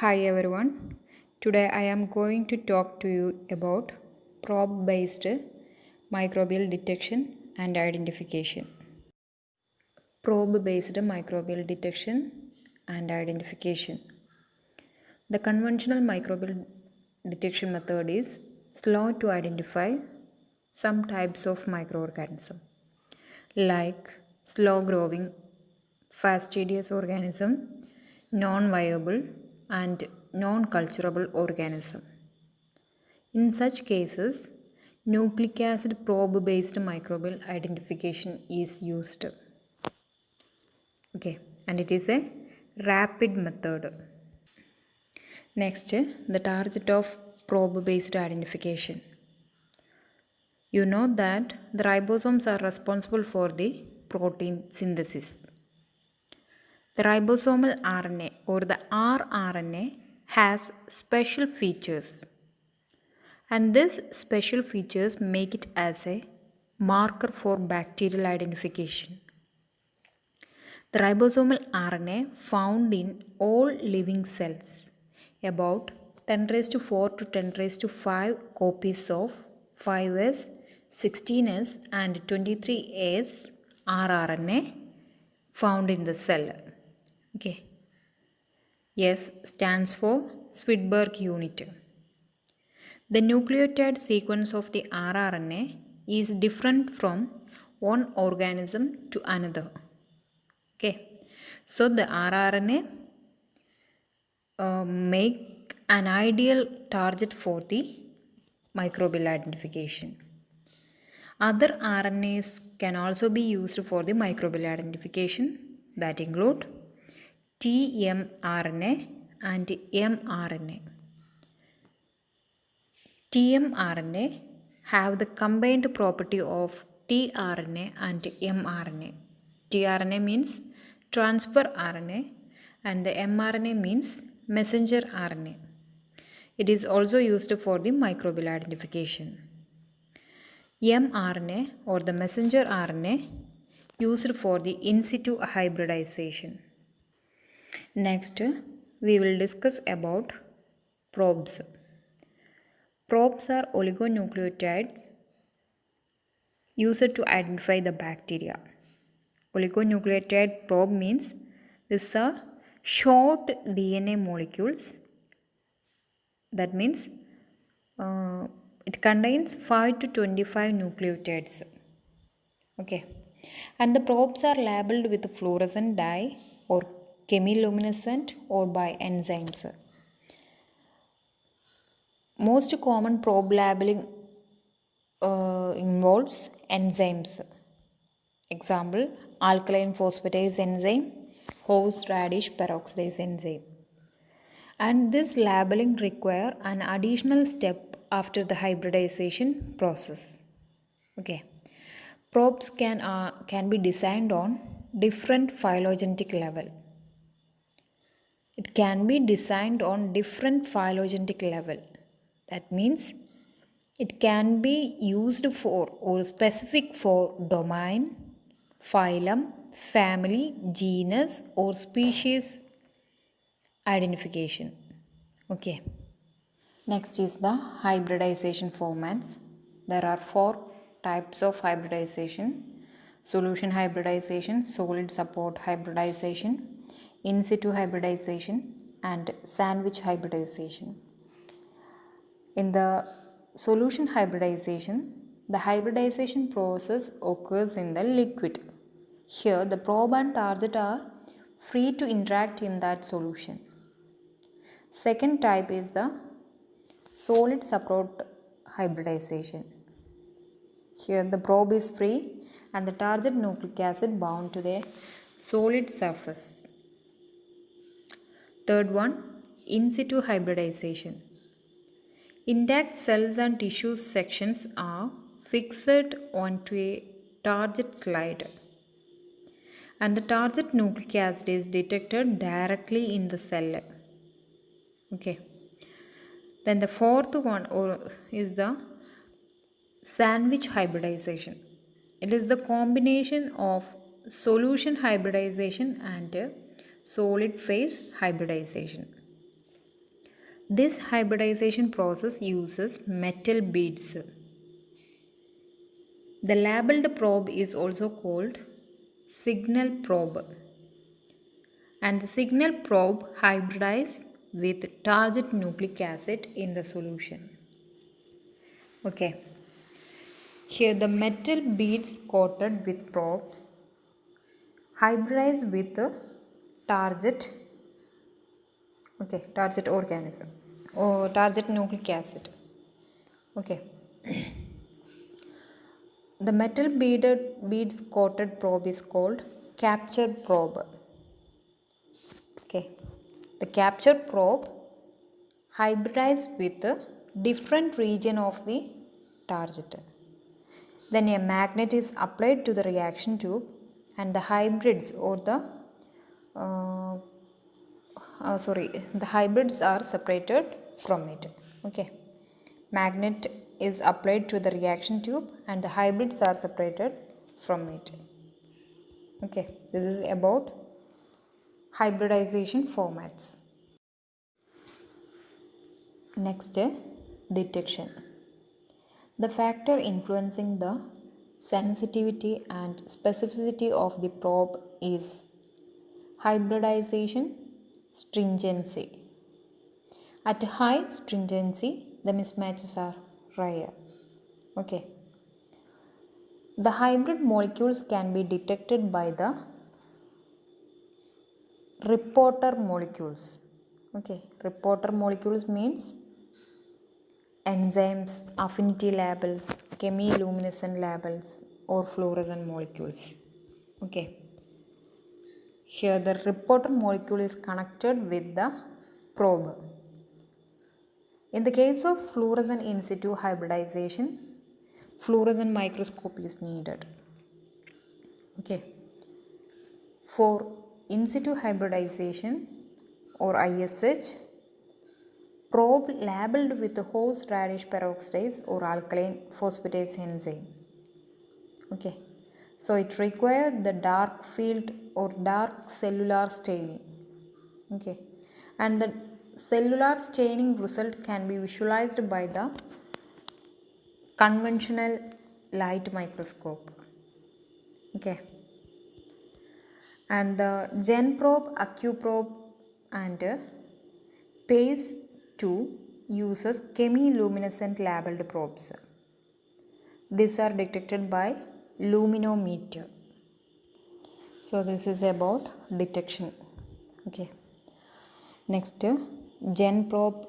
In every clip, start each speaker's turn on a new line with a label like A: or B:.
A: Hi everyone. Today I am going to talk to you about probe based microbial detection and identification. Probe based microbial detection and identification. The conventional microbial detection method is slow to identify some types of microorganism like slow growing fastidious organism, non viable and non culturable organism. In such cases, nucleic acid probe based microbial identification is used. Okay, and it is a rapid method. Next, the target of probe based identification. You know that the ribosomes are responsible for the protein synthesis. The ribosomal RNA or the rRNA has special features, and these special features make it as a marker for bacterial identification. The ribosomal RNA found in all living cells, about 10 raised to 4 to 10 raised to 5 copies of 5s, 16s, and 23s rRNA found in the cell. Okay. S stands for Swedberg unit. The nucleotide sequence of the rRNA is different from one organism to another. Okay, so the rRNA make an ideal target for the microbial identification. Other RNAs can also be used for the microbial identification, that include tmRNA and mRNA. tmRNA have the combined property of tRNA and mRNA. tRNA means transfer RNA and the mRNA means messenger RNA. It is also used for the microbial identification. mRNA or the messenger RNA used for the in situ hybridization. Next, we will discuss about probes. Probes are oligonucleotides used to identify the bacteria. Oligonucleotide probe means these are short DNA molecules. That means it contains 5 to 25 nucleotides. Okay, and the probes are labeled with fluorescent dye or chemiluminescent or by enzymes. Most common probe labeling involves enzymes. Example, alkaline phosphatase enzyme, horseradish peroxidase enzyme. And this labeling require an additional step after the hybridization process. Okay. Probes can be designed on different phylogenetic level. It can be designed on different phylogenetic level. That means it can be used for or specific for domain, phylum, family, genus or species identification. Okay. Next is the hybridization formats. There are 4 types of hybridization: solution hybridization, solid support hybridization, in situ hybridization, and sandwich hybridization. In the solution hybridization, the hybridization process occurs in the liquid. Here, the probe and target are free to interact in that solution. Second type is the solid support hybridization. Here, the probe is free and the target nucleic acid bound to the solid surface. Third one, in situ hybridization. Intact cells and tissue sections are fixed onto a target slide and the target nucleic acid is detected directly in the cell. Okay. Then the fourth one is the sandwich hybridization. It is the combination of solution hybridization and solid phase hybridization. This hybridization process uses metal beads. The labeled probe is also called signal probe, and the signal probe hybridizes with target nucleic acid in the solution. Okay, here the metal beads coated with probes hybridize with the target, target organism or target nucleic acid. Okay, the metal beads coated probe is called capture probe. Okay, the capture probe hybridize with a different region of the target. Then a magnet is applied to the reaction tube and the hybrids or the hybrids are separated from it. Okay, magnet is applied to the reaction tube and the hybrids are separated from it. Okay, this is about hybridization formats. Next, detection. The factor influencing the sensitivity and specificity of the probe is hybridization stringency. At high stringency, the mismatches are rare. Okay. The hybrid molecules can be detected by the reporter molecules. Okay, reporter molecules means enzymes, affinity labels, chemiluminescent labels, or fluorescent molecules. Okay. Here the reporter molecule is connected with the probe. In the case of fluorescent in situ hybridization, fluorescent microscope is needed. Okay. For in situ hybridization or ISH, probe labeled with the horseradish peroxidase or alkaline phosphatase enzyme. Okay. So it required the dark field or dark cellular staining. Okay. And the cellular staining result can be visualized by the conventional light microscope. Okay. And the GenProbe, AccuProbe and PACE 2 uses chemiluminescent labeled probes. These are detected by luminometer. So this is about detection. Okay. Next, GenProbe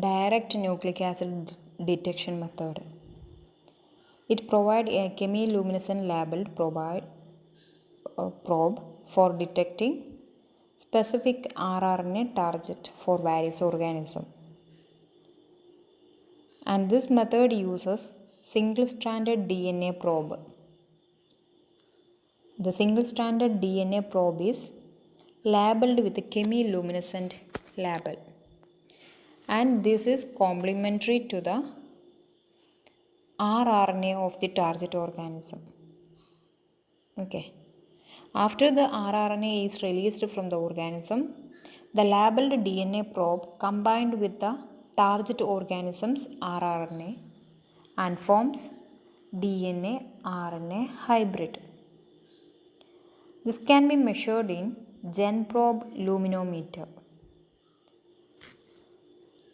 A: direct nucleic acid detection method. It provides a chemiluminescent labeled probe for detecting specific rRNA target for various organisms. And this method uses single-stranded DNA probe. The single-stranded DNA probe is labeled with a chemiluminescent label, and this is complementary to the rRNA of the target organism. Okay. After the rRNA is released from the organism, the labeled DNA probe combined with the target organism's rRNA and forms DNA RNA hybrid. This can be measured in GenProbe luminometer.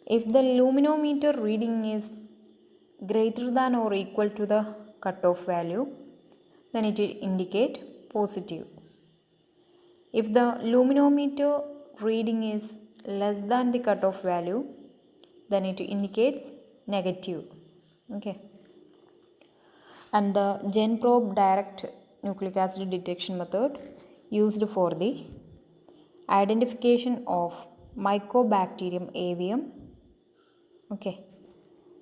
A: If the luminometer reading is greater than or equal to the cutoff value, then it will indicate positive. If the luminometer reading is less than the cutoff value, then it indicates negative. Okay. And the GenProbe direct nucleic acid detection method used for the identification of Mycobacterium avium, okay,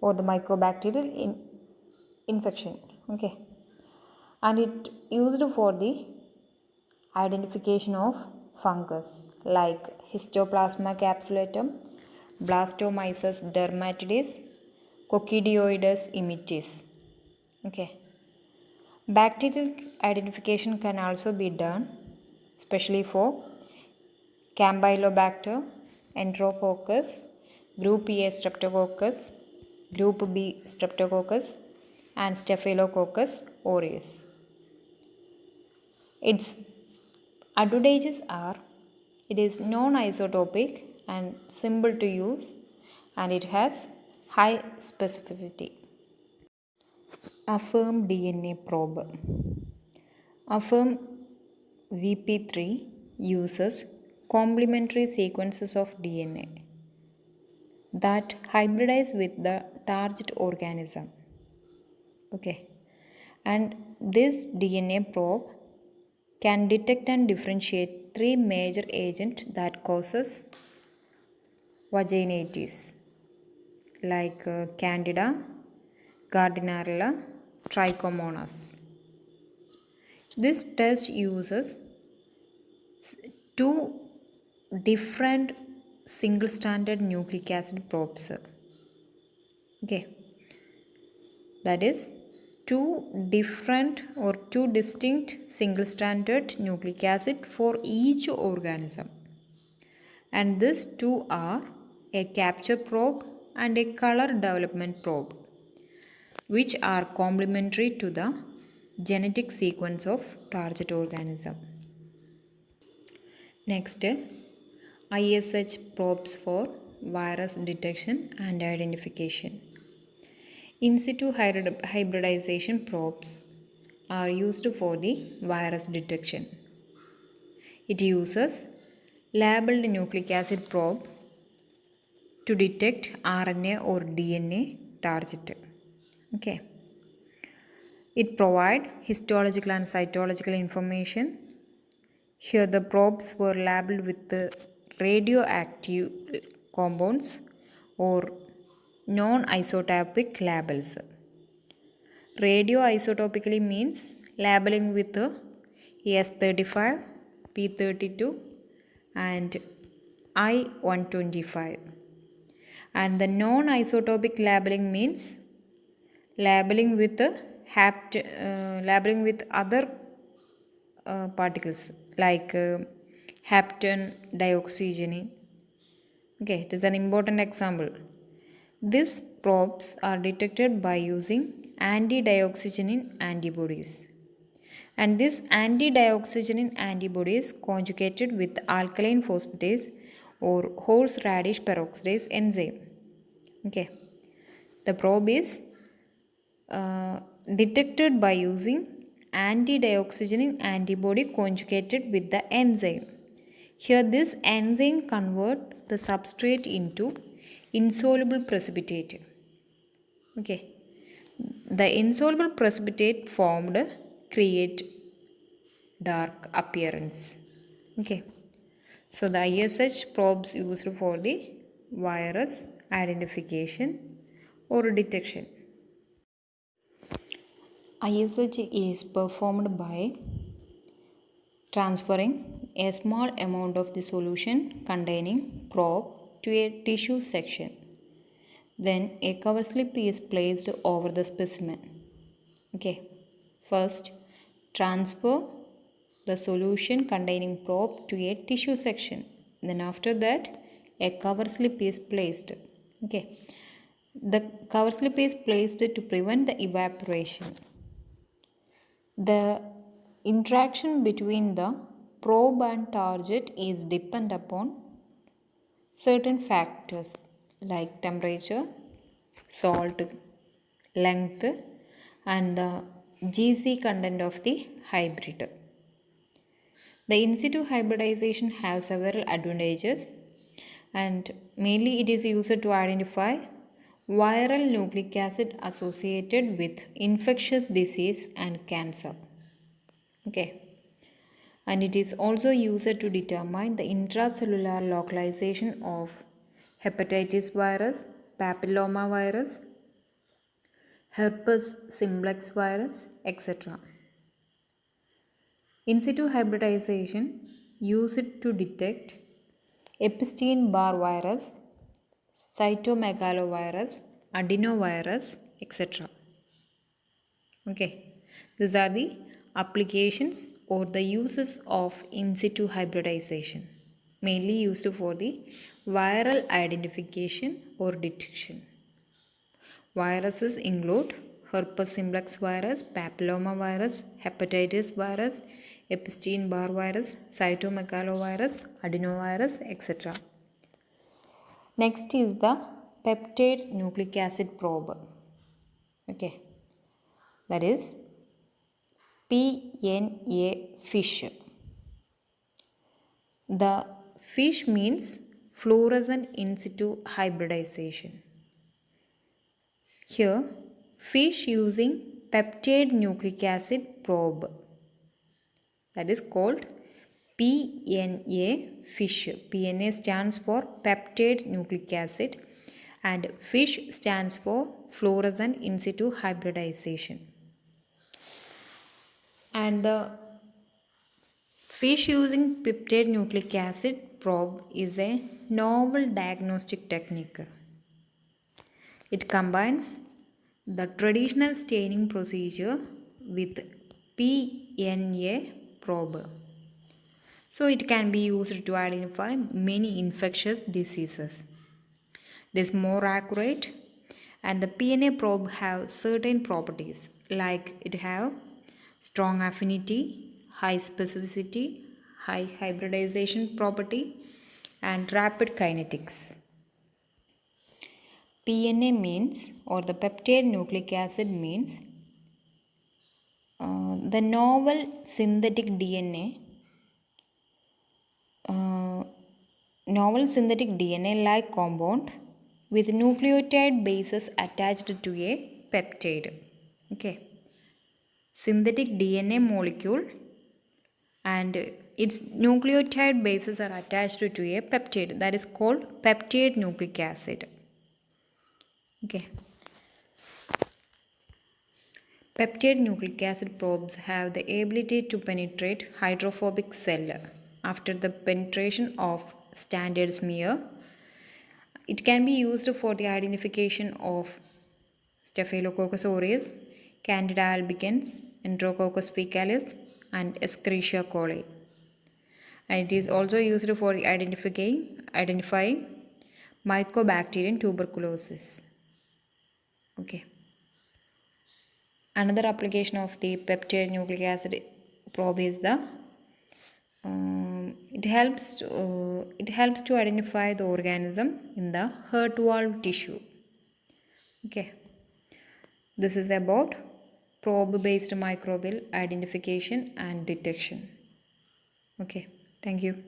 A: or the mycobacterial infection, okay, and it used for the identification of fungus like Histoplasma capsulatum, Blastomyces dermatidis, Coccidioides immitis. Okay. Bacterial identification can also be done, especially for Campylobacter, Enterococcus, Group A Streptococcus, Group B Streptococcus, and Staphylococcus aureus. Its advantages are it is non-isotopic and simple to use, and it has high specificity. Affirm DNA probe. Affirm VP3 uses complementary sequences of DNA that hybridize with the target organism. Okay, and this DNA probe can detect and differentiate three major agents that causes vaginitis like Candida, Gardnerella, Trichomonas. This test uses two different single stranded nucleic acid probes. Okay, that is two distinct single stranded nucleic acid for each organism, and these two are a capture probe and a color development probe, which are complementary to the genetic sequence of target organism. Next, ISH probes for virus detection and identification. In situ hybridization probes are used for the virus detection. It uses labeled nucleic acid probe to detect RNA or DNA target. Okay. It provides histological and cytological information. Here the probes were labeled with the radioactive compounds or non-isotopic labels. Radioisotopically means labeling with S35, P32 and I125. And the non-isotopic labeling means labeling with labeling with other particles like hapten dioxygenine. Okay, it is an important example. These probes are detected by using anti-dioxygenine antibodies. And this anti-dioxygenine antibodies conjugated with alkaline phosphatase or horseradish peroxidase enzyme. Okay, the probe is detected by using anti-dioxygenine antibody conjugated with the enzyme. Here this enzyme converts the substrate into insoluble precipitate. Okay. The insoluble precipitate formed create dark appearance. Okay. So the ISH probes used for the virus identification or detection. ISH is performed by transferring a small amount of the solution containing probe to a tissue section. Then a cover slip is placed over the specimen. Okay. First, transfer the solution containing probe to a tissue section. Then after that, a cover slip is placed. Okay. The cover slip is placed to prevent the evaporation. The interaction between the probe and target is dependent upon certain factors like temperature, salt, length, and the GC content of the hybrid. The in situ hybridization has several advantages, and mainly it is used to identify viral nucleic acid associated with infectious disease and cancer. Okay. And it is also used to determine the intracellular localization of hepatitis virus, papilloma virus, herpes simplex virus, etc. In situ hybridization used to detect Epstein-Barr virus, cytomegalovirus, adenovirus, etc. Okay, these are the applications or the uses of in situ hybridization, mainly used for the viral identification or detection. Viruses include herpes simplex virus, papilloma virus, hepatitis virus, Epstein-Barr virus, cytomegalovirus, adenovirus, etc. Next is the peptide nucleic acid probe. Okay, that is PNA fish. The fish means fluorescent in situ hybridization. Here, fish using peptide nucleic acid probe, that is called PNA fish. PNA stands for peptide nucleic acid and fish stands for fluorescent in situ hybridization. And the fish using peptide nucleic acid probe is a novel diagnostic technique. It combines the traditional staining procedure with PNA probe. So it can be used to identify many infectious diseases. It is more accurate, and the PNA probe have certain properties like it have strong affinity, high specificity, high hybridization property, and rapid kinetics. PNA means, or the peptide nucleic acid means, the novel synthetic DNA. Novel synthetic DNA-like compound with nucleotide bases attached to a peptide. Okay, synthetic DNA molecule and its nucleotide bases are attached to a peptide, that is called peptide nucleic acid. Okay, peptide nucleic acid probes have the ability to penetrate hydrophobic cell. After the penetration of standard smear, it can be used for the identification of Staphylococcus aureus, Candida albicans, Enterococcus faecalis, and Escherichia coli. And it is also used for identifying Mycobacterium tuberculosis. Okay. Another application of the peptide nucleic acid probe is the it helps to identify the organism in the heart valve tissue. Okay, this is about probe based microbial identification and detection. Okay, thank you.